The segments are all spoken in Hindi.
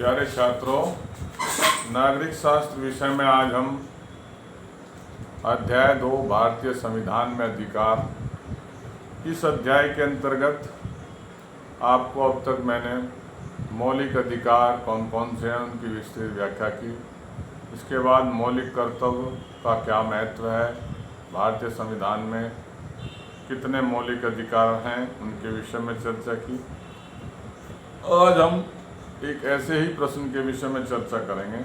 प्यारे छात्रों, नागरिक शास्त्र विषय में आज हम अध्याय 2 भारतीय संविधान में अधिकार, इस अध्याय के अंतर्गत आपको अब तक मैंने मौलिक अधिकार कौन कौन से हैं उनकी विस्तृत व्याख्या की। इसके बाद मौलिक कर्तव्य का क्या महत्व है, भारतीय संविधान में कितने मौलिक अधिकार हैं उनके विषय में चर्चा की। आज हम एक ऐसे ही प्रश्न के विषय में चर्चा करेंगे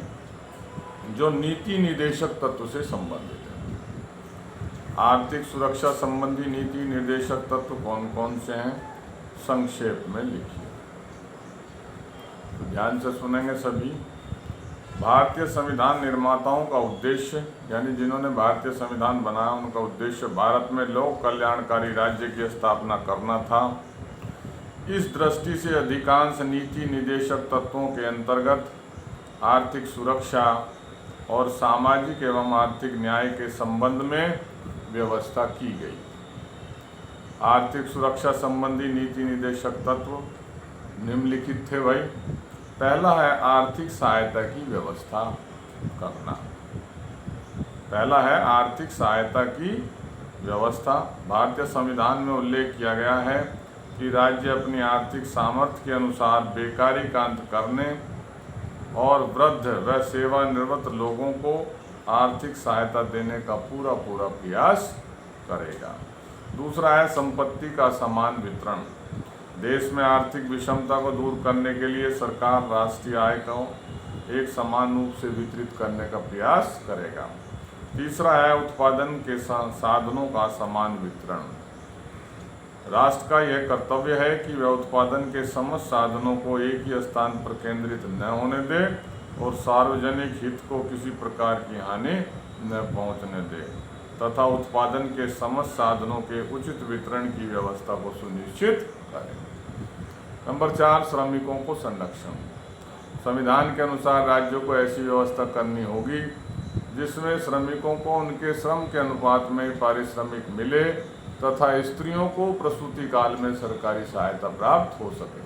जो नीति निर्देशक तत्व से संबंधित है। आर्थिक सुरक्षा संबंधी नीति निर्देशक तत्व कौन कौन से हैं, संक्षेप में लिखिए। तो ध्यान से सुनेंगे सभी। भारतीय संविधान निर्माताओं का उद्देश्य, यानी जिन्होंने भारतीय संविधान बनाया, उनका उद्देश्य भारत में लोक कल्याणकारी राज्य की स्थापना करना था। इस दृष्टि से अधिकांश नीति निर्देशक तत्वों के अंतर्गत आर्थिक सुरक्षा और सामाजिक एवं आर्थिक न्याय के संबंध में व्यवस्था की गई। आर्थिक सुरक्षा संबंधी नीति निर्देशक तत्व निम्नलिखित थे भाई। पहला है आर्थिक सहायता की व्यवस्था करना। पहला है आर्थिक सहायता की व्यवस्था। भारतीय संविधान में उल्लेख किया गया है कि राज्य अपनी आर्थिक सामर्थ्य के अनुसार बेकारी का अंत करने और वृद्ध व सेवानिवृत्त लोगों को आर्थिक सहायता देने का पूरा प्रयास करेगा। दूसरा है संपत्ति का समान वितरण। देश में आर्थिक विषमता को दूर करने के लिए सरकार राष्ट्रीय आय को एक समान रूप से वितरित करने का प्रयास करेगा। तीसरा है उत्पादन के साधनों का समान वितरण। राष्ट्र का यह कर्तव्य है कि वह उत्पादन के समस्त साधनों को एक ही स्थान पर केंद्रित न होने दे और सार्वजनिक हित को किसी प्रकार की हानि न पहुंचने दे तथा उत्पादन के समस्त साधनों के उचित वितरण की व्यवस्था को सुनिश्चित करे। नंबर 4, श्रमिकों को संरक्षण। संविधान के अनुसार राज्यों को ऐसी व्यवस्था करनी होगी जिसमें श्रमिकों को उनके श्रम के अनुपात में पारिश्रमिक मिले तथा स्त्रियों को प्रसूति काल में सरकारी सहायता प्राप्त हो सके।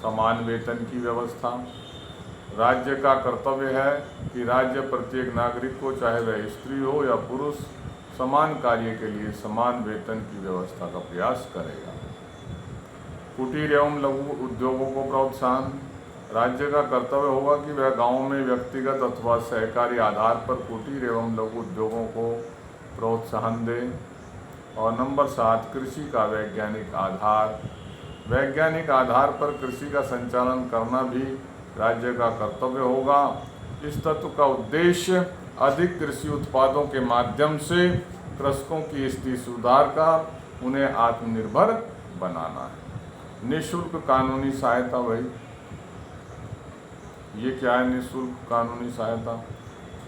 समान वेतन की व्यवस्था। राज्य का कर्तव्य है कि राज्य प्रत्येक नागरिक को, चाहे वह स्त्री हो या पुरुष, समान कार्य के लिए समान वेतन की व्यवस्था का प्रयास करेगा। कुटीर एवं लघु उद्योगों को प्रोत्साहन। राज्य का कर्तव्य होगा कि वह गाँव में व्यक्तिगत अथवा सहकारी आधार पर कुटीर एवं लघु उद्योगों को प्रोत्साहन दे। और नंबर 7, कृषि का वैज्ञानिक आधार। वैज्ञानिक आधार पर कृषि का संचालन करना भी राज्य का कर्तव्य होगा। इस तत्व का उद्देश्य अधिक कृषि उत्पादों के माध्यम से कृषकों की स्थिति सुधार कर उन्हें आत्मनिर्भर बनाना है। निःशुल्क कानूनी सहायता। भाई ये क्या है निःशुल्क कानूनी सहायता?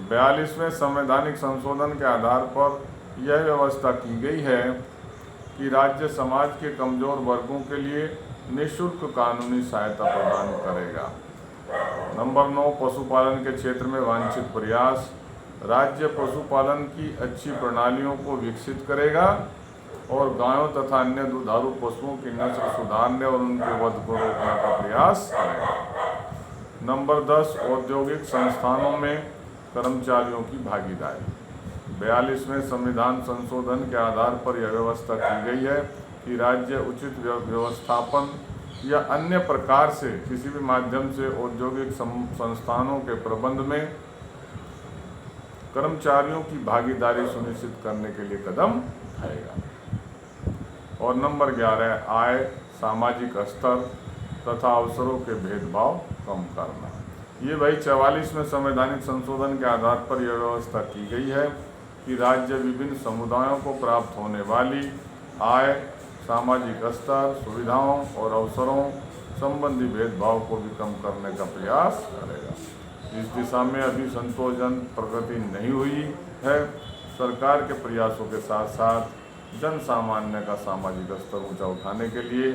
42वें संवैधानिक संशोधन के आधार पर यह व्यवस्था की गई है कि राज्य समाज के कमजोर वर्गों के लिए निःशुल्क कानूनी सहायता प्रदान करेगा। नंबर 9, पशुपालन के क्षेत्र में वांछित प्रयास। राज्य पशुपालन की अच्छी प्रणालियों को विकसित करेगा और गायों तथा अन्य दुधारू पशुओं की नस्ल सुधारने और उनके वध को रोकने का प्रयास करेगा। नंबर 10, औद्योगिक संस्थानों में कर्मचारियों की भागीदारी। 42वें संविधान संशोधन के आधार पर यह व्यवस्था की गई है कि राज्य उचित व्यवस्थापन या अन्य प्रकार से किसी भी माध्यम से औद्योगिक संस्थानों के प्रबंध में कर्मचारियों की भागीदारी सुनिश्चित करने के लिए कदम उठाएगा। और नंबर 11, आय, सामाजिक स्तर तथा अवसरों के भेदभाव कम करना। ये भाई 44वें संवैधानिक संशोधन के आधार पर यह व्यवस्था की गई है कि राज्य विभिन्न समुदायों को प्राप्त होने वाली आय, सामाजिक स्तर, सुविधाओं और अवसरों संबंधी भेदभाव को भी कम करने का प्रयास करेगा। इस दिशा में अभी संतोषजनक प्रगति नहीं हुई है। सरकार के प्रयासों के साथ साथ जन सामान्य का सामाजिक स्तर ऊंचा उठाने के लिए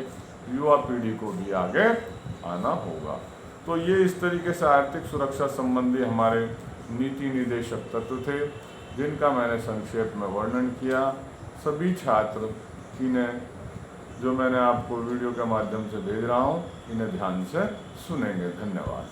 युवा पीढ़ी को भी आगे आना होगा। तो ये इस तरीके से आर्थिक सुरक्षा संबंधी हमारे नीति निर्देशक तत्व थे जिनका मैंने संक्षेप में वर्णन किया। सभी छात्र इन्हें जो मैंने आपको वीडियो के माध्यम से भेज रहा हूँ, इन्हें ध्यान से सुनेंगे। धन्यवाद।